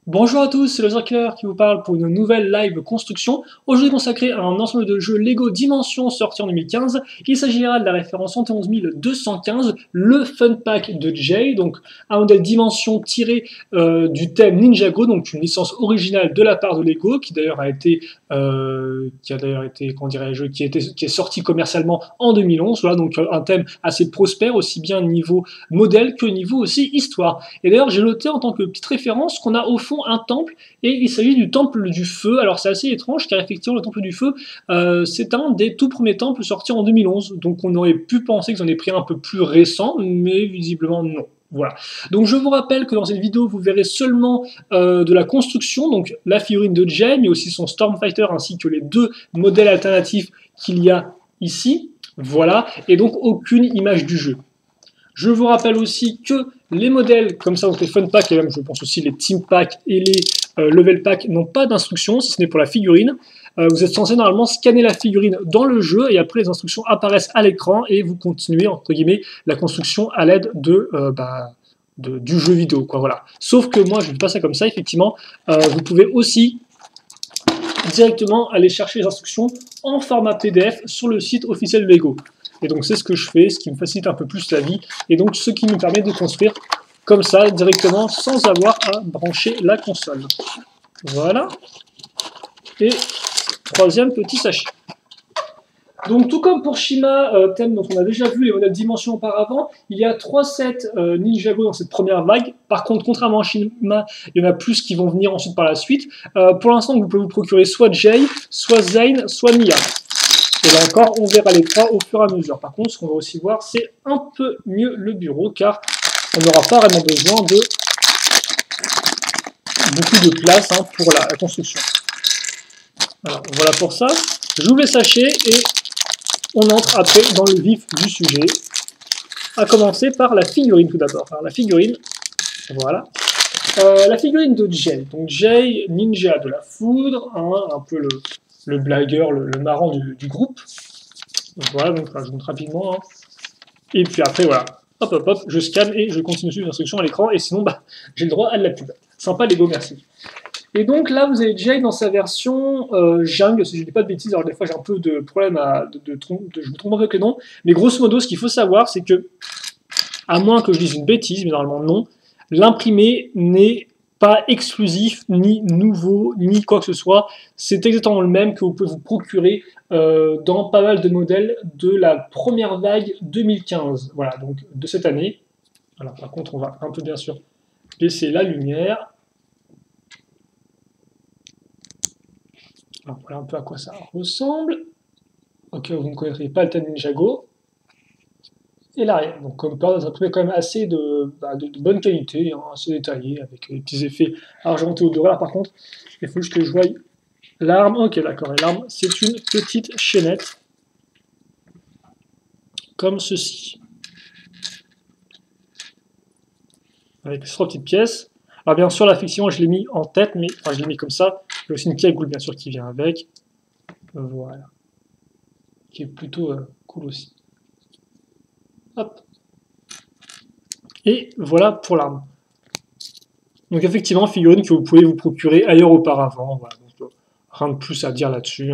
Bonjour à tous, c'est le Zerker qui vous parle pour une nouvelle live construction, aujourd'hui consacrée à un ensemble de jeux Lego Dimension sorti en 2015. Il s'agira de la référence 11215, le Fun Pack de Jay, donc un modèle Dimension tiré du thème Ninjago, donc une licence originale de la part de Lego, comment dirais-je, qui est sorti commercialement en 2011. Voilà, donc un thème assez prospère, aussi bien niveau modèle que niveau aussi histoire. Et d'ailleurs, j'ai noté en tant que petite référence qu'on a au fond un temple, et il s'agit du temple du feu. Alors c'est assez étrange, car effectivement le temple du feu, c'est un des tout premiers temples sortis en 2011, donc on aurait pu penser qu'ils en aient pris un peu plus récent, mais visiblement non. Voilà. Donc je vous rappelle que dans cette vidéo, vous verrez seulement de la construction, donc la figurine de Jay, mais aussi son Stormfighter, ainsi que les deux modèles alternatifs qu'il y a ici. Voilà, et donc aucune image du jeu. Je vous rappelle aussi que les modèles, comme ça, donc les Fun Pack, et même je pense aussi les Team Pack et les Level Pack, n'ont pas d'instructions, si ce n'est pour la figurine. Vous êtes censé normalement scanner la figurine dans le jeu, et après les instructions apparaissent à l'écran, et vous continuez, entre guillemets, la construction à l'aide du jeu vidéo, quoi, voilà. Sauf que moi, je ne fais pas ça comme ça, effectivement. Vous pouvez aussi directement aller chercher les instructions en format PDF sur le site officiel Lego. Et donc c'est ce que je fais, ce qui me facilite un peu plus la vie, et donc ce qui me permet de construire comme ça, directement, sans avoir à brancher la console. Voilà. Et troisième petit sachet. Donc tout comme pour Shima, thème dont on a déjà vu les modèles Dimension auparavant, il y a 3 sets Ninjago dans cette première vague. Par contre, contrairement à Shima, il y en a plus qui vont venir ensuite par la suite. Pour l'instant, vous pouvez vous procurer soit Jay, soit Zayn, soit Mia. Et là encore, on verra les trois au fur et à mesure. Par contre, ce qu'on va aussi voir, c'est un peu mieux le bureau, car on n'aura pas vraiment besoin de beaucoup de place pour la construction. Alors, voilà pour ça. J'ouvre les sachets et on entre après dans le vif du sujet. À commencer par la figurine tout d'abord. Alors la figurine, voilà. La figurine de Jay. Donc Jay, ninja de la foudre, un peu le blagueur, le marrant du groupe. Donc voilà, donc je montre rapidement. Et puis après, voilà, hop, hop, hop, je scanne et je continue de suivre les instructions à l'écran, et sinon, j'ai le droit à de la pub. Sympa, Lego, merci. Et donc là, vous avez Jay dans sa version jungle, si je ne dis pas de bêtises, alors des fois j'ai un peu de problème je me trompe avec les noms, mais grosso modo, ce qu'il faut savoir, c'est que, à moins que je dise une bêtise, mais normalement non, l'imprimé n'est pas exclusif, ni nouveau, ni quoi que ce soit. C'est exactement le même que vous pouvez vous procurer dans pas mal de modèles de la première vague 2015, voilà, donc de cette année. Alors par contre, on va un peu bien sûr laisser la lumière. Alors voilà un peu à quoi ça ressemble. Ok, vous ne connaîtrez pas le thème Ninjago. Et l'arrière. Donc comme par c'est imprimé quand même assez de bonne qualité, assez détaillé, avec des petits effets argentés au doré. Alors par contre, il faut juste que je voie l'arme. Ok, d'accord. Et l'arme, c'est une petite chaînette, comme ceci, avec 3 petites pièces. Alors bien sûr, la fiction, je l'ai mis en tête, mais enfin, je l'ai mis comme ça. Il y a aussi une cagoule, bien sûr, qui vient avec. Voilà. Qui est plutôt cool aussi. Hop. Et voilà pour l'arme. Donc effectivement, figurine que vous pouvez vous procurer ailleurs auparavant. Voilà. Donc, rien de plus à dire là-dessus.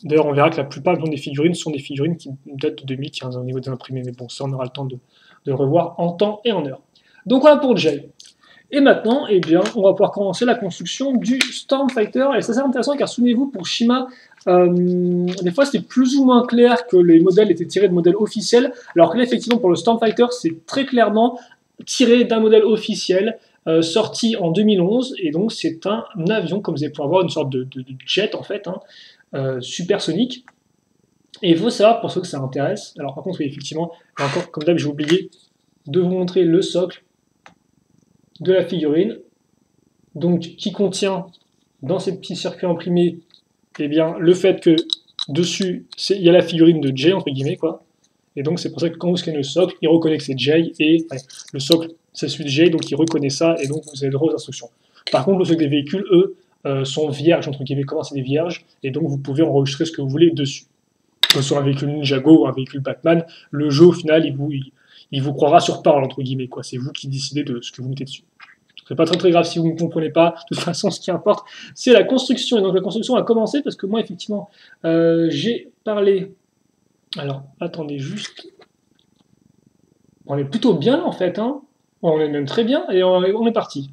D'ailleurs, on verra que la plupart des figurines sont des figurines qui datent de 2015 au niveau des imprimés. Mais bon, ça, on aura le temps de revoir en temps et en heure. Donc voilà pour Jay. Et maintenant, eh bien, on va pouvoir commencer la construction du Stormfighter. Et ça c'est intéressant car souvenez-vous, pour Shima, des fois c'était plus ou moins clair que les modèles étaient tirés de modèles officiels, alors que là, effectivement, pour le Stormfighter, c'est très clairement tiré d'un modèle officiel sorti en 2011. Et donc, c'est un avion, comme vous allez pouvoir voir, une sorte de jet en fait, supersonique. Et il faut savoir, pour ceux que ça intéresse, alors par contre, oui, effectivement, encore, comme d'hab, j'ai oublié de vous montrer le socle de la figurine, donc qui contient dans ces petits circuits imprimés, eh bien, le fait que dessus, il y a la figurine de Jay, entre guillemets, quoi. Et donc c'est pour ça que quand vous scannez le socle, il reconnaît que c'est Jay, et le socle, c'est celui de Jay, donc il reconnaît ça, et donc vous avez droit aux instructions. Par contre, le socle des véhicules, eux, sont vierges, entre guillemets, comment c'est des vierges, et donc vous pouvez enregistrer ce que vous voulez dessus. Que ce soit un véhicule Ninjago ou un véhicule Batman, le jeu, au final, il vous croira sur parole, entre guillemets, quoi. C'est vous qui décidez de ce que vous mettez dessus. C'est pas très grave si vous ne comprenez pas. De toute façon, ce qui importe, c'est la construction. Et donc la construction a commencé parce que moi, effectivement, j'ai parlé... Alors, attendez juste... On est plutôt bien là, en fait. Hein. On est même très bien et on est parti.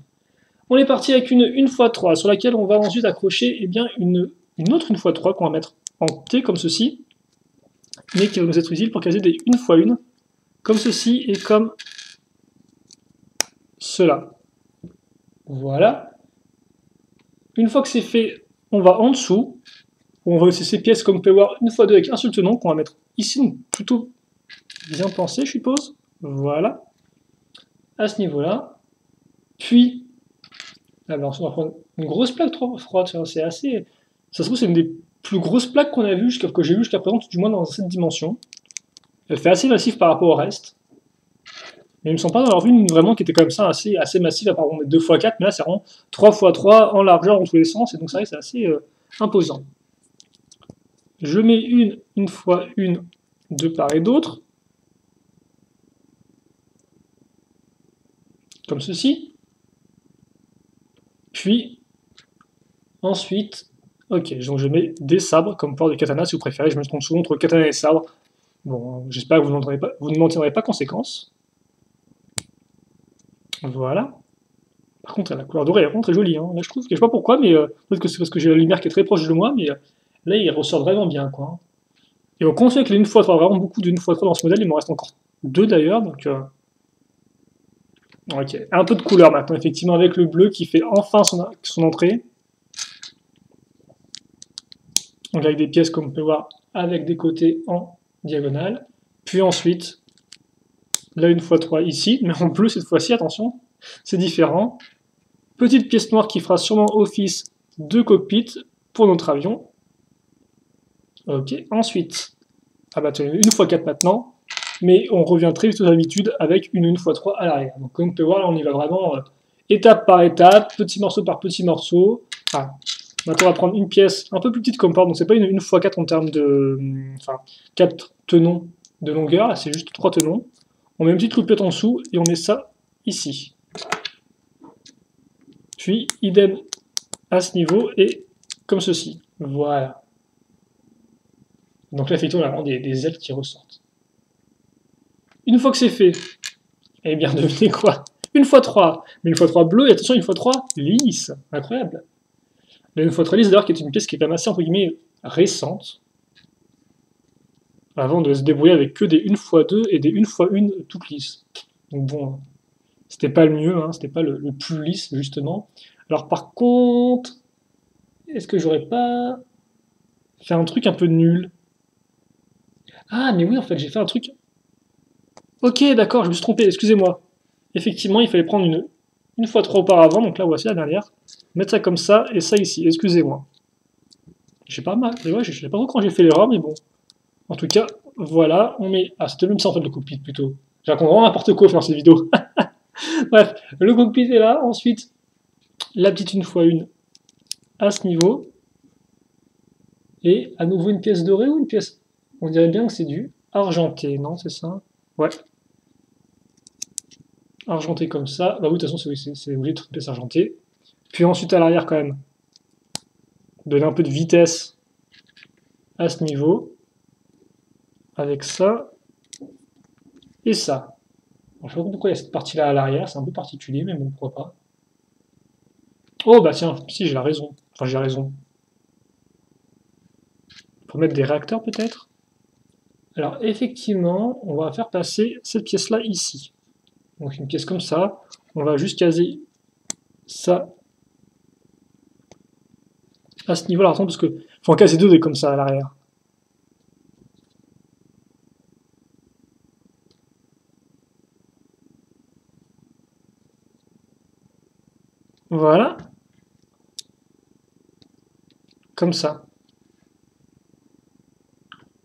On est parti avec une 1x3 sur laquelle on va ensuite accrocher eh bien, une autre 1x3 qu'on va mettre en T comme ceci, mais qui va nous être utile pour caser des 1x1 comme ceci et comme cela. Voilà. Une fois que c'est fait, on va en dessous. On va aussi ces pièces comme vous pouvez voir 1x2 avec un seul tenon qu'on va mettre ici, donc plutôt bien pensé, je suppose. Voilà. À ce niveau-là. Puis, alors on va prendre une grosse plaque 3 froide, c'est assez... Ça se trouve c'est une des plus grosses plaques qu'on a vues, que j'ai vues jusqu'à présent, du moins dans cette dimension. Elle fait assez massif par rapport au reste. Mais il me semble pas en avoir vu une vraiment qui était comme ça assez massive, à part 2x4, mais là c'est vraiment 3x3 en largeur dans tous les sens, et donc c'est vrai que c'est assez imposant. Je mets une fois une de part et d'autre, comme ceci. Puis, ensuite, ok, donc je mets des sabres comme port de katana si vous préférez, je me trompe souvent entre katana et sabre. Bon, j'espère que vous ne m'en tiendrez pas conséquence. Voilà. Par contre, la couleur dorée est vraiment très jolie. Hein. Là, je trouve, je sais pas pourquoi, mais peut-être que c'est parce que j'ai la lumière qui est très proche de moi, mais là, il ressort vraiment bien, quoi. Et on continue avec les 1x3, vraiment beaucoup de 1x3 dans ce modèle, il m'en reste encore 2 d'ailleurs, donc... Ok, un peu de couleur maintenant, effectivement, avec le bleu qui fait enfin son entrée. Donc avec des pièces, comme on peut voir, avec des côtés en diagonale. Puis ensuite, là, 1x3 ici, mais en bleu cette fois-ci, attention, c'est différent. Petite pièce noire qui fera sûrement office de cockpit pour notre avion. Ok, ensuite, ah bah, 1x4 maintenant. Mais on revient très vite aux habitudes avec une 1x3 à l'arrière. Donc comme on peut voir, là, on y va vraiment étape par étape, petit morceau par petit morceau. Enfin, maintenant on va prendre une pièce un peu plus petite comme port, donc c'est pas une 1x4 en termes de... Enfin, 4 tenons de longueur, là c'est juste 3 tenons. On met une petite loupette en dessous et on met ça ici. Puis idem à ce niveau et comme ceci. Voilà. Donc là effectivement on a vraiment des ailes qui ressortent. Une fois que c'est fait, eh bien, devinez quoi? 1x3, mais 1x3 bleu, et attention, 1x3 lisse, incroyable. La 1x3 lisse, d'ailleurs, qui est une pièce qui est quand même assez, entre guillemets, récente, avant de se débrouiller avec que des 1x2 et des 1x1 toutes lisses. Donc bon, c'était pas le mieux, hein, c'était pas le plus lisse, justement. Alors par contre, est-ce que j'aurais pas fait un truc un peu nul? Ah, mais oui, en fait, j'ai fait un truc... Ok, d'accord, je me suis trompé, excusez-moi. Effectivement, il fallait prendre une 1x3 auparavant, donc là voici la dernière. Mettre ça comme ça et ça ici, excusez-moi. J'ai pas mal, ouais, je sais pas trop quand j'ai fait l'erreur, mais bon. En tout cas, voilà, on met... Ah, c'était même ça en fait le cockpit plutôt. J'ai raconté vraiment n'importe quoi faire cette vidéo. Bref, le cockpit est là, ensuite, la petite 1x1 à ce niveau. Et à nouveau une pièce dorée ou une pièce... On dirait bien que c'est du argenté, non, c'est ça? Ouais. Argenté comme ça. Bah oui, de toute façon, c'est obligé de être une pièce argentée. Puis ensuite, à l'arrière, quand même, donner un peu de vitesse à ce niveau. Avec ça. Et ça. Alors, je sais pas pourquoi il y a cette partie-là à l'arrière. C'est un peu particulier, mais bon, pourquoi pas. Oh, bah tiens, si, j'ai la raison. Enfin, j'ai raison. Pour mettre des réacteurs, peut-être? Alors, effectivement, on va faire passer cette pièce-là ici. Donc, une pièce comme ça. On va juste caser ça à ce niveau-là. Parce que faut en caser deux des comme ça à l'arrière. Voilà. Comme ça.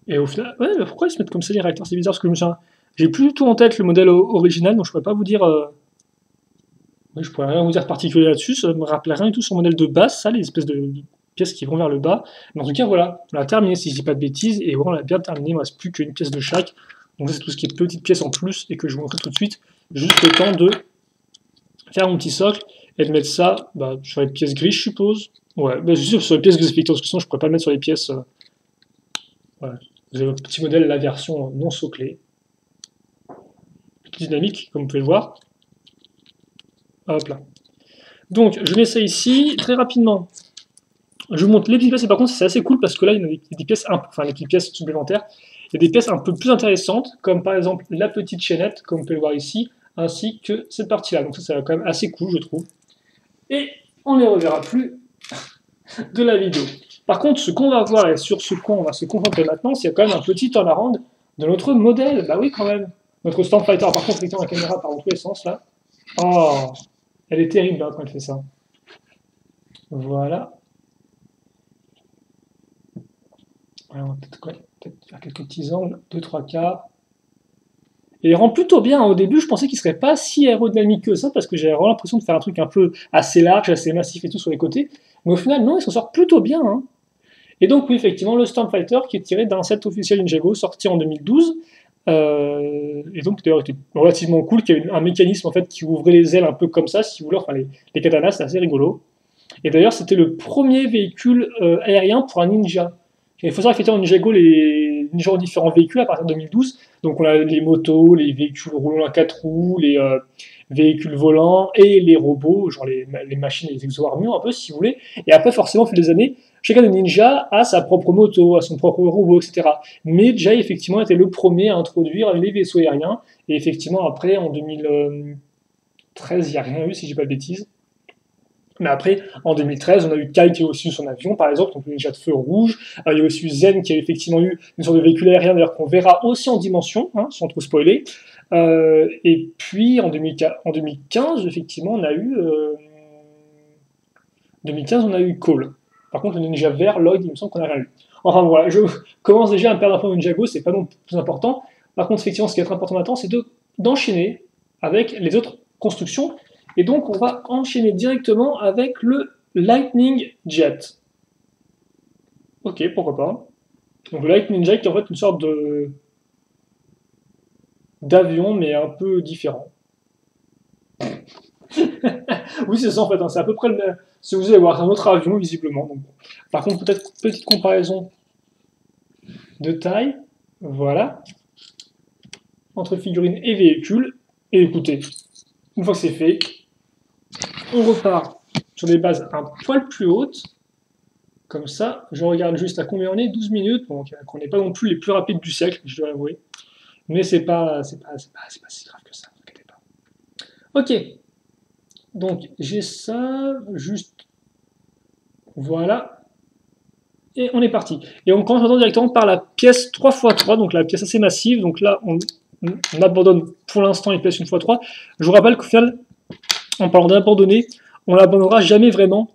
Et au final, ouais, mais pourquoi ils se mettent comme ça les réacteurs? C'est bizarre parce que j'ai plus du tout en tête le modèle original, donc je pourrais pas vous dire. Je pourrais rien vous dire particulier là-dessus. Ça me rappelle rien du tout sur le modèle de base, ça, les espèces de pièces qui vont vers le bas. Mais en tout cas, voilà, on a terminé si je dis pas de bêtises, et voilà, on a bien terminé. Il ne reste plus qu'une pièce de chaque. Donc c'est tout ce qui est petites pièces en plus et que je vous montre tout de suite. Juste le temps de faire mon petit socle. et de mettre ça sur les pièces grises, je suppose. Ouais, bah, je suis sûr sur les pièces grises, parce que sinon je pourrais pas le mettre sur les pièces. Voilà. Vous avez votre petit modèle, la version non soclée. Dynamique, comme vous pouvez le voir. Hop là. Donc, je mets ça ici, très rapidement. Je vous montre les petites pièces, et par contre, c'est assez cool parce que là, il y a des pièces, enfin, les petites pièces supplémentaires. Il y a des pièces un peu plus intéressantes, comme par exemple la petite chaînette, comme vous pouvez le voir ici, ainsi que cette partie-là. Donc, ça, c'est quand même assez cool, je trouve. Et on ne les reverra plus de la vidéo. Par contre, ce qu'on va voir et sur ce qu'on va se concentrer maintenant, c'est quand même un petit turnaround de notre modèle. Bah oui, quand même. Notre Starfighter, par contre, effectivement, la caméra part dans tous les sens, là. Oh, elle est terrible hein, quand elle fait ça. Voilà. Voilà, on va peut-être faire quelques petits angles, 2-3 quarts. Et il rend plutôt bien. Au début, je pensais qu'il serait pas si aérodynamique que ça, parce que j'avais vraiment l'impression de faire un truc un peu assez large, assez massif et tout sur les côtés. Mais au final, non, il s'en sort plutôt bien. Hein. Et donc, oui, effectivement, le Stormfighter qui est tiré d'un set officiel Ninjago sorti en 2012. Et donc, d'ailleurs, était relativement cool, qu'il y avait un mécanisme en fait qui ouvrait les ailes un peu comme ça, si vous voulez. Enfin, les katanas, c'est assez rigolo. Et d'ailleurs, c'était le premier véhicule aérien pour un ninja. Il faut savoir qu'effectivement, Ninjago, les ninjas ont différents véhicules à partir de 2012. Donc, on a les motos, les véhicules roulants à 4 roues, les véhicules volants et les robots, genre les machines et les exo-armures, un peu, si vous voulez. Et après, forcément, au fil des années, chacun des ninjas a sa propre moto, a son propre robot, etc. Mais Jai, effectivement, était le premier à introduire les vaisseaux aériens. Et effectivement, après, en 2013, il n'y a rien eu, si je dis pas de bêtises. Mais après, en 2013, on a eu Kai qui a aussi eu son avion, par exemple, donc le ninja de feu rouge. Il y a aussi eu Zen qui a effectivement eu une sorte de véhicule aérien, d'ailleurs, qu'on verra aussi en dimension, hein, sans trop spoiler. Et puis, en 2015, effectivement, on a eu... 2015, on a eu Cole. Par contre, le ninja vert, Lloyd, il me semble qu'on n'a rien eu. Enfin, voilà, je commence déjà à me perdre un peu au Ninjago, c'est pas non plus important. Par contre, effectivement, ce qui est très important maintenant, c'est d'enchaîner avec les autres constructions. Et donc, on va enchaîner directement avec le Lightning Jet. Ok, pourquoi pas. Donc, le Lightning Jet qui est en fait une sorte d'avion, mais un peu différent. Oui, c'est ça en fait, hein, c'est à peu près le même. Si vous allez voir, un autre avion, visiblement. Donc, bon. Par contre, peut-être petite comparaison de taille. Voilà. Entre figurines et véhicules. Et écoutez, une fois que c'est fait, on repart sur des bases un poil plus hautes. Comme ça, je regarde juste à combien on est, 12 minutes. Bon, on n'est pas non plus les plus rapides du siècle, je dois l'avouer. Mais c'est pas si grave que ça, ne vous inquiétez pas. Ok. Donc, j'ai ça, juste. Voilà. Et on est parti. Et on commence maintenant directement par la pièce 3x3, donc la pièce assez massive. Donc là, on abandonne pour l'instant les pièces 1x3. Je vous rappelle qu'au final, en parlant d'abandonner, on n'abandonnera jamais vraiment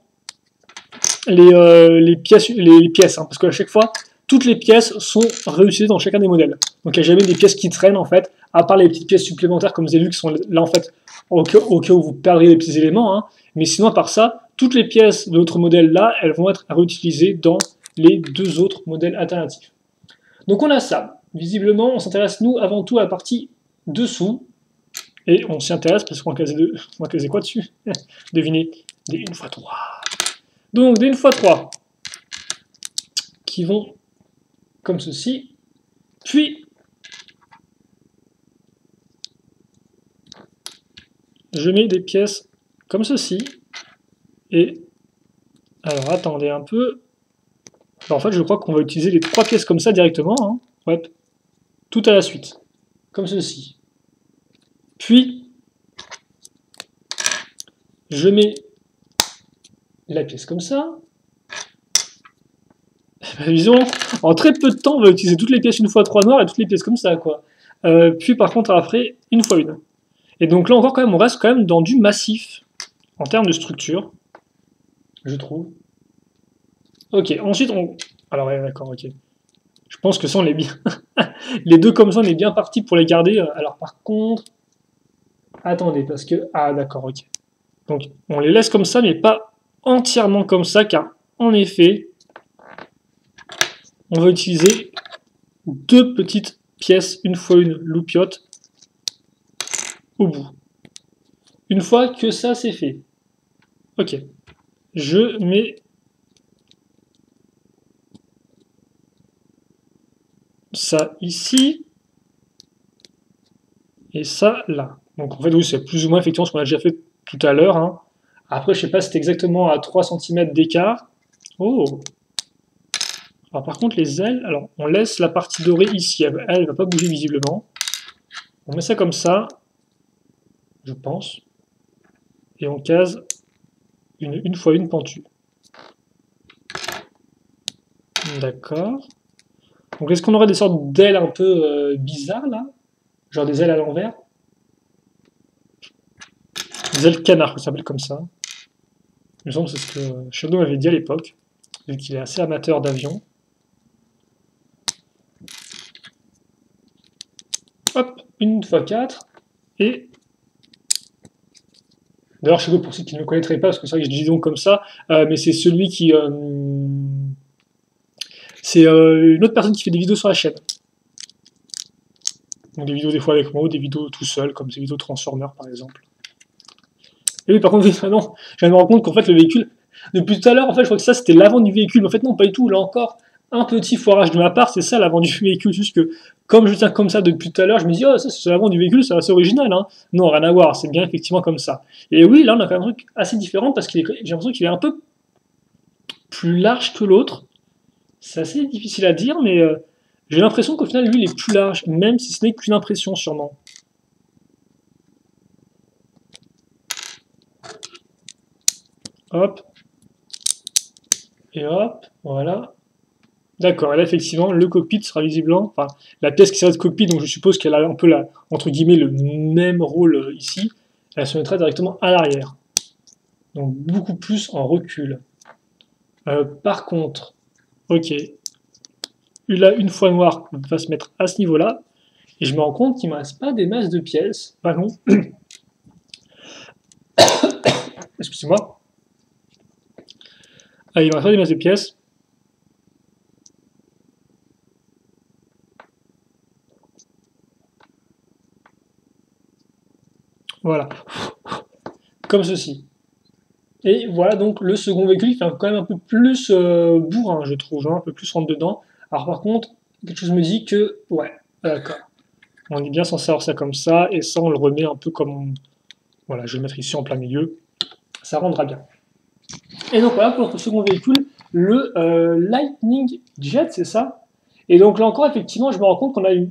les pièces, hein, parce qu'à chaque fois, toutes les pièces sont réutilisées dans chacun des modèles. Donc il n'y a jamais des pièces qui traînent en fait, à part les petites pièces supplémentaires comme vous avez vu qui sont là en fait au cas où vous perdriez les petits éléments. Hein. Mais sinon, à part ça, toutes les pièces de notre modèle là, elles vont être réutilisées dans les deux autres modèles alternatifs. Donc on a ça. Visiblement, on s'intéresse nous avant tout à la partie dessous. Et on s'y intéresse parce qu'on va caser quoi dessus? Devinez, des 1x3. Donc des 1x3 qui vont comme ceci. Puis, je mets des pièces comme ceci. Et, alors attendez un peu. Alors, en fait, je crois qu'on va utiliser les 3 pièces comme ça directement. Hein. Ouais. Tout à la suite. Comme ceci. Puis, je mets la pièce comme ça. Disons, en très peu de temps, on va utiliser toutes les pièces 1x3 noires et toutes les pièces comme ça, quoi. Puis par contre, après, 1x1. Et donc là encore, quand même, on reste quand même dans du massif, en termes de structure, je trouve. Ok, ensuite, on... Alors, ouais, d'accord, ok. Je pense que ça, on est bien... les deux comme ça, on est bien parti pour les garder. Alors par contre... Attendez, parce que... Ah, d'accord, ok. Donc, on les laisse comme ça, mais pas entièrement comme ça, car, en effet... On va utiliser 2 petites pièces, 1x1 loupiote au bout. Une fois que ça c'est fait, Ok. Je mets ça ici et ça là. Donc en fait, oui, c'est plus ou moins effectivement ce qu'on a déjà fait tout à l'heure, hein. Après, je sais pas si c'est exactement à 3 cm d'écart. Oh! Alors par contre, les ailes, alors on laisse la partie dorée ici, elle ne va pas bouger visiblement. On met ça comme ça, je pense, et on case une fois une pentue. D'accord. Donc est-ce qu'on aurait des sortes d'ailes un peu bizarres là? Genre des ailes à l'envers? Des ailes canard, ça s'appelle comme ça. Il me semble que c'est ce que Shadow m'avait dit à l'époque, vu qu'il est assez amateur d'avion. Hop, une fois 4. Et d'ailleurs, Shadow, pour ceux qui ne le connaîtraient pas, parce que c'est vrai que je dis donc comme ça, mais c'est celui qui. C'est une autre personne qui fait des vidéos sur la chaîne. Donc des vidéos des fois avec moi, ou des vidéos tout seul, comme ces vidéos Transformers par exemple. Et oui, par contre, non, je viens de me rendre compte qu'en fait, le véhicule, depuis tout à l'heure, en fait, je crois que ça c'était l'avant du véhicule. Mais en fait, non, pas du tout. Là encore, un petit foirage de ma part, c'est ça l'avant du véhicule. Juste que, comme je tiens comme ça depuis tout à l'heure, je me dis, oh, ça c'est l'avant du véhicule, c'est assez original, hein. Non, rien à voir, c'est bien effectivement comme ça. Et oui, là, on a quand même un truc assez différent parce que j'ai l'impression qu'il est un peu plus large que l'autre. C'est assez difficile à dire, mais j'ai l'impression qu'au final, lui, il est plus large, même si ce n'est qu'une impression, sûrement. Hop. Et hop, voilà. D'accord, et là, effectivement, le cockpit sera visiblement, enfin, la pièce qui sert de cockpit, donc je suppose qu'elle a un peu, entre guillemets, le même rôle ici, elle se mettra directement à l'arrière. Donc, beaucoup plus en recul. Par contre, ok, là, une fois noir va se mettre à ce niveau-là, et je me rends compte qu'il ne me reste pas des masses de pièces. Bah non. Excusez-moi. Ah, il me reste pas des masses de pièces. Voilà. Comme ceci. Et voilà donc le second véhicule qui fait quand même un peu plus bourrin, je trouve, hein, un peu plus rentre dedans. Alors par contre, quelque chose me dit que, ouais, d'accord. On est bien censé avoir ça comme ça, et ça on le remet un peu comme... Voilà, je vais le mettre ici en plein milieu. Ça rendra bien. Et donc voilà pour le second véhicule, le Lightning Jet, c'est ça? Et donc là encore, effectivement, je me rends compte qu'on a une...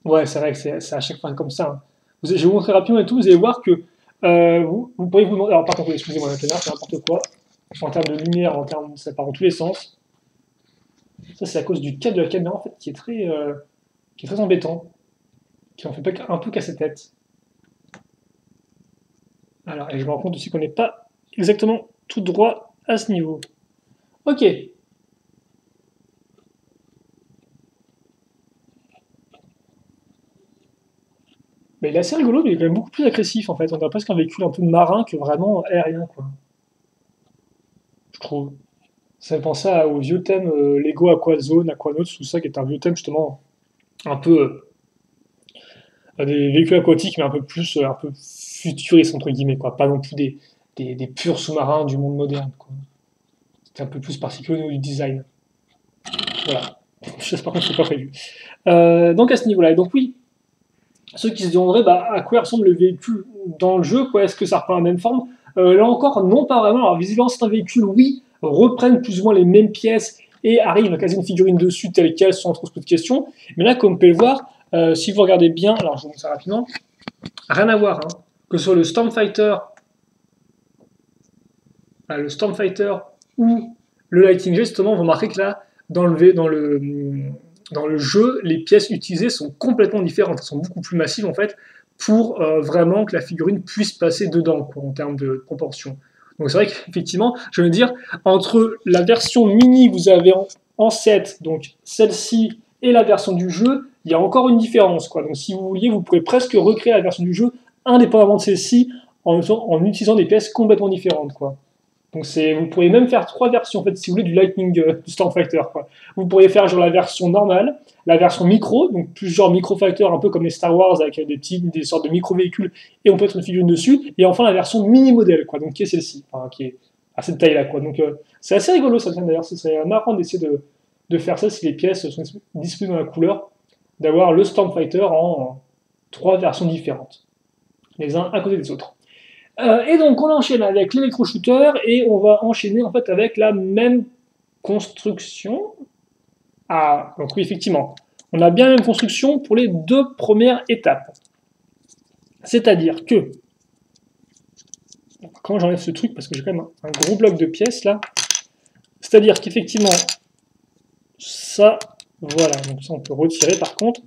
Ouais, c'est vrai que c'est à chaque fois comme ça, hein. Je vais vous montrer rapidement et tout, vous allez voir que vous pourriez vous demander... Alors par contre, excusez-moi la caméra, c'est n'importe quoi. En termes de lumière, ça part dans tous les sens. Ça, c'est à cause du câble de la caméra en fait, qui est très embêtant, qui en fait un peu casser tête. Alors, et je me rends compte aussi qu'on n'est pas exactement tout droit à ce niveau. Ok. Mais il est assez rigolo, mais il est quand même beaucoup plus agressif en fait. On dirait presque un véhicule un peu marin que vraiment aérien, quoi. Je trouve. Ça me fait penser au vieux thème Lego Aquazone, Aquanauts, tout ça, qui est un vieux thème justement un peu des véhicules aquatiques, mais un peu futuristes entre guillemets, quoi. Pas non plus des purs sous-marins du monde moderne, quoi. C'était un peu plus particulier au niveau du design. Voilà. Je sais par contre, c'est pas prévu. Donc à ce niveau-là, et donc oui, ceux qui se demanderaient bah, à quoi ressemble le véhicule dans le jeu, quoi, est-ce que ça reprend la même forme? Là encore, non, pas vraiment. Alors visiblement, c'est un véhicule, oui, reprennent plus ou moins les mêmes pièces et arrive à caser une figurine dessus telle qu'elle sans trop se poser de questions. Mais là, comme vous pouvez le voir, si vous regardez bien, alors je vous montre ça rapidement, rien à voir, hein. Que ce soit le Stormfighter ou le Lightning Jet, justement, vous remarquez que là, dans le jeu, les pièces utilisées sont complètement différentes, elles sont beaucoup plus massives en fait, pour vraiment que la figurine puisse passer dedans, quoi, en termes de proportion. Donc c'est vrai qu'effectivement, je veux dire, entre la version mini que vous avez en 7, donc celle-ci, et la version du jeu, il y a encore une différence, quoi. Donc si vous vouliez, vous pouvez presque recréer la version du jeu indépendamment de celle-ci, en utilisant des pièces complètement différentes, quoi. Donc vous pourriez même faire 3 versions, en fait, si vous voulez, du Lightning du Stormfighter, quoi. Vous pourriez faire genre la version normale, la version micro, donc plus genre micro-fighter, un peu comme les Star Wars, avec des sortes de micro-véhicules, et on peut mettre une figurine dessus, et enfin la version mini-modèle, quoi, donc qui est celle-ci, enfin, qui est à cette taille-là, quoi. Donc c'est assez rigolo, ça, d'ailleurs, ce serait marrant d'essayer de faire ça si les pièces sont disponibles dans la couleur, d'avoir le Stormfighter en 3 versions différentes, les uns à côté des autres. Et donc on enchaîne avec l'électro-shooter et on va enchaîner en fait avec la même construction. Ah, donc oui, effectivement, on a bien la même construction pour les 2 premières étapes. C'est-à-dire que, comment j'enlève ce truc, parce que j'ai quand même un gros bloc de pièces là, c'est-à-dire qu'effectivement, ça, voilà, donc ça on peut retirer par contre.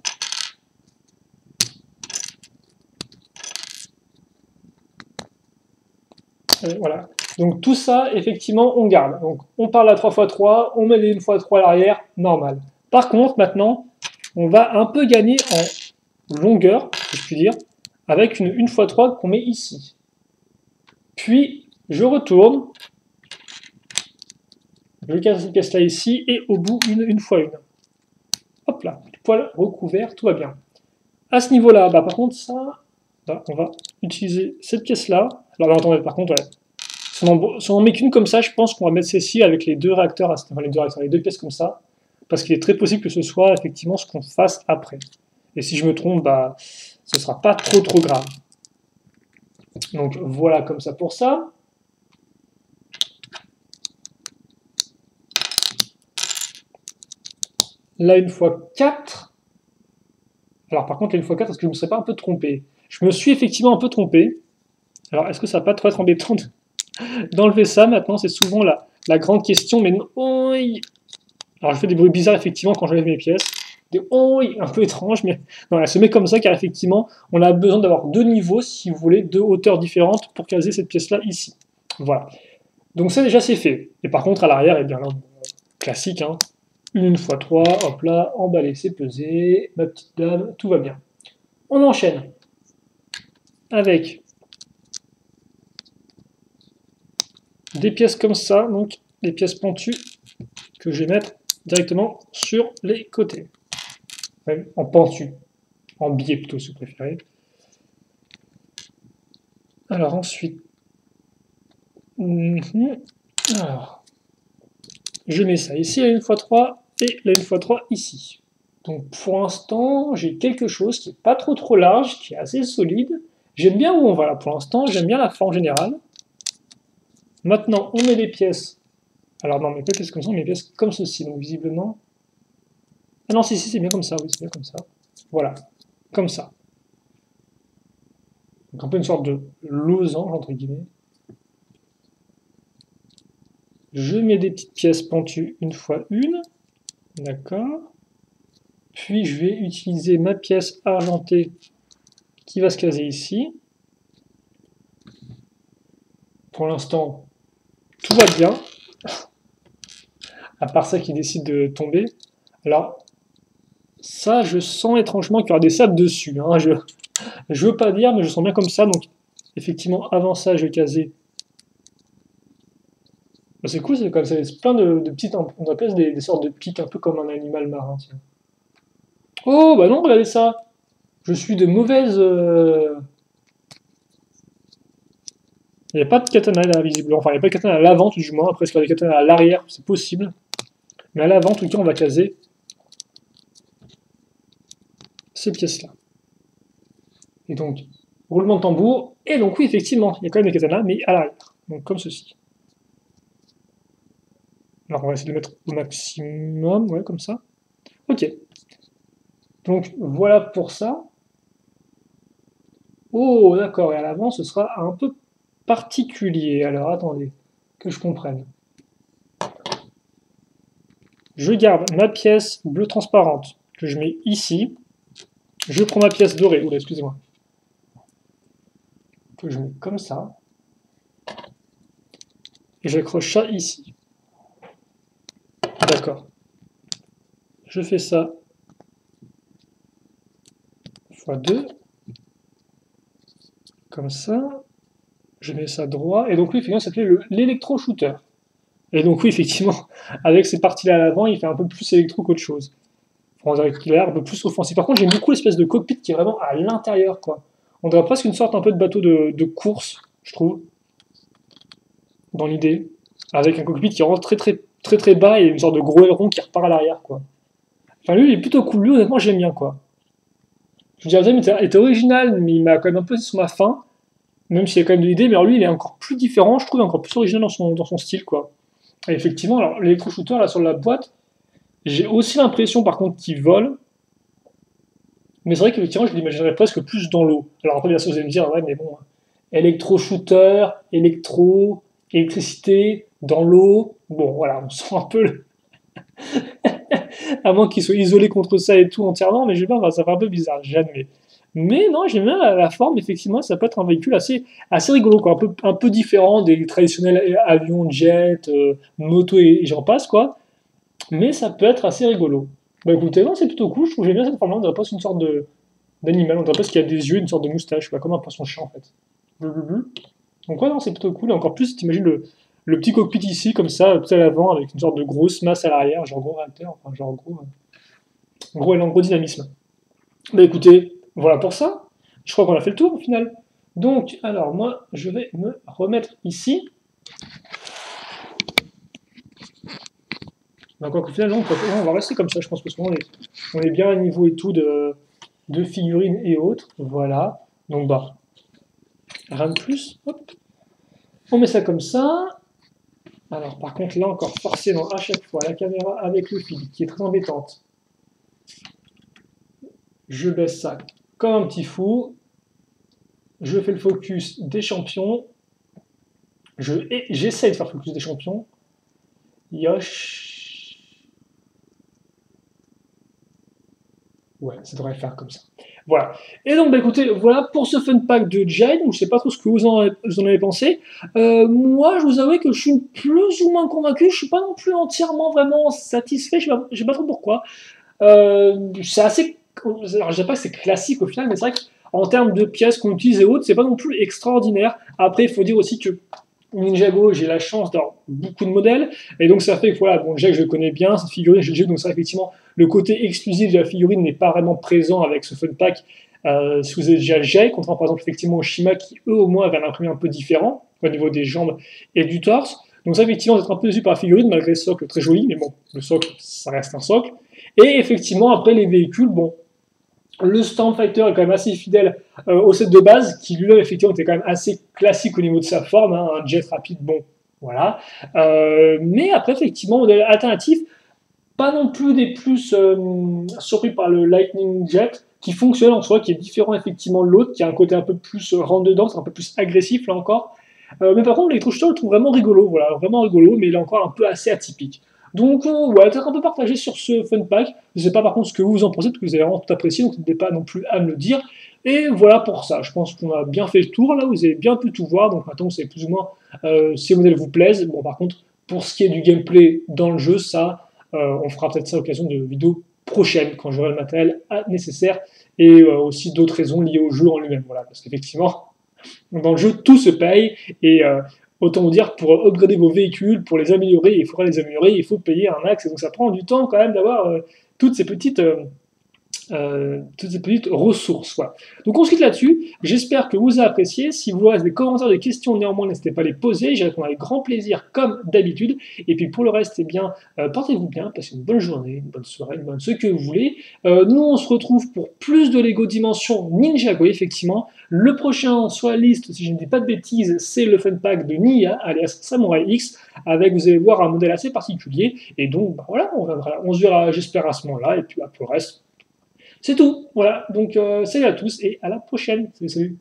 Voilà. Donc tout ça, effectivement, on garde. Donc on parle à 3x3, on met les 1x3 à l'arrière, normal. Par contre, maintenant, on va un peu gagner en longueur, si je puis dire, avec une 1x3 qu'on met ici. Puis, je retourne, je casse cette pièce-là ici, et au bout, une fois une. Hop là, poil recouvert, tout va bien. À ce niveau-là, bah, par contre, ça, là, on va utiliser cette pièce-là. Alors, attendez, par contre, ouais. Si on en met qu'une comme ça, je pense qu'on va mettre celle-ci avec les 2 réacteurs, enfin les 2 pièces comme ça, parce qu'il est très possible que ce soit effectivement ce qu'on fasse après. Et si je me trompe, bah, ce sera pas trop grave. Donc voilà comme ça pour ça. Là, une fois 4. Alors par contre, là, une fois 4, est-ce que je ne me serais pas un peu trompé? Je me suis effectivement un peu trompé. Alors, est-ce que ça va pas trop être embêtant d'enlever ça maintenant? C'est souvent la grande question, mais non. Alors je fais des bruits bizarres effectivement quand j'enlève mes pièces. Des un peu étranges, mais non, elle se met comme ça car effectivement, on a besoin d'avoir 2 niveaux, si vous voulez, 2 hauteurs différentes pour caser cette pièce-là ici. Voilà. Donc ça déjà c'est fait. Et par contre à l'arrière, eh bien là, classique, hein. 1x3, hop là, emballé, c'est pesé, ma petite dame, tout va bien. On enchaîne avec des pièces comme ça, donc des pièces pentues que je vais mettre directement sur les côtés. Même en pentu, en biais plutôt si vous préférez. Alors ensuite, alors, je mets ça ici, la 1x3, et la 1x3 ici. Donc pour l'instant, j'ai quelque chose qui n'est pas trop large, qui est assez solide. J'aime bien où on va là pour l'instant, j'aime bien la forme générale. Maintenant, on met les pièces. Alors non, mais pas les pièces comme ça, on met les pièces comme ceci, donc visiblement. Ah non, si, c'est bien comme ça, oui, c'est bien comme ça. Voilà, comme ça. Donc un peu une sorte de losange, entre guillemets. Je mets des petites pièces pentues une fois une. D'accord. Puis je vais utiliser ma pièce argentée qui va se caser ici. Pour l'instant, tout va bien. À part ça qui décide de tomber. Alors, ça, je sens étrangement qu'il y aura des sables dessus. Hein. Je veux pas dire, mais je sens bien comme ça. Donc, effectivement, avant ça, je vais caser. C'est cool, c'est comme ça, plein de petites, on appelle des sortes de pics, un peu comme un animal marin. Tiens. Oh, bah non, regardez ça. Je suis de mauvaise. Il n'y a pas de katana là, visiblement. Enfin, il n'y a pas de katana à l'avant, tout du moins. Après, est-ce qu'il y a des katanas à l'arrière? C'est possible. Mais à l'avant, en tout cas, on va caser ces pièces-là. Et donc, roulement de tambour. Et donc, oui, effectivement, il y a quand même des katanas, mais à l'arrière. Donc, comme ceci. Alors, on va essayer de le mettre au maximum, ouais, comme ça. Ok. Donc, voilà pour ça. Oh, d'accord, et à l'avant, ce sera un peu particulier. Alors, attendez, que je comprenne. Je garde ma pièce bleue transparente que je mets ici. Je prends ma pièce dorée, oula, excusez-moi, que je mets comme ça. Et j'accroche ça ici. D'accord. Je fais ça x2, comme ça. Je mets ça droit. Et donc oui, effectivement, ça s'appelait l'électro-shooter. Et donc oui, effectivement, avec ces parties-là à l'avant, il fait un peu plus électro qu'autre chose. On dirait qu'il a l'air un peu plus offensif. Par contre, j'aime beaucoup l'espèce de cockpit qui est vraiment à l'intérieur, quoi. On dirait presque une sorte un peu de bateau de course, je trouve, dans l'idée. Avec un cockpit qui rentre très bas et une sorte de gros aileron qui repart à l'arrière, quoi. Enfin, lui, il est plutôt cool. Lui, honnêtement, j'aime bien, quoi. Je veux dire, le thème était original, mais il m'a quand même un peu sur ma faim, même s'il y a quand même de l'idée, mais alors lui, il est encore plus différent, je trouve, encore plus original dans son style, quoi. Et effectivement, alors, l'électro-shooter, là, sur la boîte, j'ai aussi l'impression, par contre, qu'il vole, mais c'est vrai qu'effectivement, je l'imaginerais presque plus dans l'eau. Alors après, bien sûr, vous allez me dire, ouais, mais bon, électro-shooter, électro, électricité, dans l'eau, bon, voilà, on sent un peu à moins qu'il soit isolé contre ça et tout entièrement, mais je sais pas, enfin, ça fait un peu bizarre, j'admets. Mais non, j'aime bien la forme, effectivement, ça peut être un véhicule assez rigolo, quoi, un peu différent des traditionnels avions, jets, motos et j'en passe, quoi. Mais ça peut être assez rigolo. Bah écoutez, non, c'est plutôt cool, je trouve que j'aime bien cette forme-là, on dirait pas une sorte d'animal, on dirait pas qu'il y a des yeux, une sorte de moustache, quoi, comme un poisson chat en fait. Blablabla. Donc ouais, non, c'est plutôt cool, et encore plus, t'imagines le petit cockpit ici, comme ça, tout à l'avant, avec une sorte de grosse masse à l'arrière, genre gros réacteur, enfin genre gros dynamisme. Bah écoutez, voilà pour ça. Je crois qu'on a fait le tour au final. Donc, alors moi, je vais me remettre ici. Donc au final, non, on va rester comme ça, je pense, parce on est bien à niveau et tout de figurines et autres. Voilà. Donc bah, rien de plus. Hop. On met ça comme ça. Alors par contre, là encore, forcément, à chaque fois, la caméra avec le fil, qui est très embêtante. Je baisse ça comme un petit fou. Je fais le focus des champions. J'essaie de faire le focus des champions. Yosh. Ouais, ça devrait faire comme ça. Voilà. Et donc, bah, écoutez, voilà pour ce fun pack de Jade. Je ne sais pas trop ce que vous en avez pensé. Moi, je vous avoue que je suis plus ou moins convaincu. Je ne suis pas non plus entièrement vraiment satisfait. Je ne sais pas trop pourquoi. C'est assez. Alors, je ne sais pas que c'est classique au final, mais c'est vrai qu'en termes de pièces qu'on utilise et autres, c'est pas non plus extraordinaire. Après, il faut dire aussi que Ninjago, j'ai la chance d'avoir beaucoup de modèles, et donc ça fait que voilà, bon, déjà que je connais bien cette figurine, j'ai donc ça effectivement le côté exclusif de la figurine n'est pas vraiment présent avec ce fun pack. Si vous avez déjà le J, contrairement par exemple effectivement au Shima qui eux au moins avaient un imprimé un peu différent au niveau des jambes et du torse. Donc ça effectivement d'être un peu déçu par la figurine malgré le socle très joli, mais bon, le socle ça reste un socle. Et effectivement après les véhicules, bon, le Stormfighter est quand même assez fidèle au set de base, qui lui-même effectivement était quand même assez classique au niveau de sa forme, hein, un jet rapide, bon, voilà. Mais après effectivement, modèle alternatif, pas non plus des plus surpris par le Lightning Jet, qui fonctionne en soi, qui est différent effectivement de l'autre, qui a un côté un peu plus rentre dedans, c'est un peu plus agressif là encore. Mais par contre, l'électroshooter, je le trouve vraiment rigolo, voilà, vraiment rigolo, mais il est encore un peu assez atypique. Donc, ouais, peut-être un peu partagé sur ce fun pack. Je ne sais pas par contre ce que vous en pensez, parce que vous avez vraiment tout apprécié, donc n'hésitez pas non plus à me le dire. Et voilà pour ça. Je pense qu'on a bien fait le tour là, vous avez bien pu tout voir. Donc maintenant, c'est plus ou moins si les modèles vous plaisent. Bon, par contre, pour ce qui est du gameplay dans le jeu, ça, on fera peut-être ça à l'occasion de vidéos prochaines, quand j'aurai le matériel nécessaire, et aussi d'autres raisons liées au jeu en lui-même. Voilà, parce qu'effectivement, dans le jeu, tout se paye, et autant vous dire, pour upgrader vos véhicules, pour les améliorer, il faudra les améliorer, il faut payer un axe, et donc ça prend du temps quand même d'avoir toutes ces petites ressources. Voilà. Donc on se quitte là-dessus. J'espère que vous avez apprécié. Si vous avez des commentaires, des questions, néanmoins, n'hésitez pas à les poser. J'y répondrai avec grand plaisir, comme d'habitude. Et puis pour le reste, eh bien, portez-vous bien, passez une bonne journée, une bonne soirée, une bonne ce que vous voulez. Nous, on se retrouve pour plus de Lego Dimension Ninjago, effectivement. Le prochain sur la liste, si je ne dis pas de bêtises, c'est le fun pack de Nia, alias Samurai X, avec, vous allez voir, un modèle assez particulier. Et donc, bah, voilà, on se verra, j'espère, à ce moment-là. Et puis, bah, pour le reste, c'est tout. Voilà. Donc, salut à tous et à la prochaine. Salut, salut.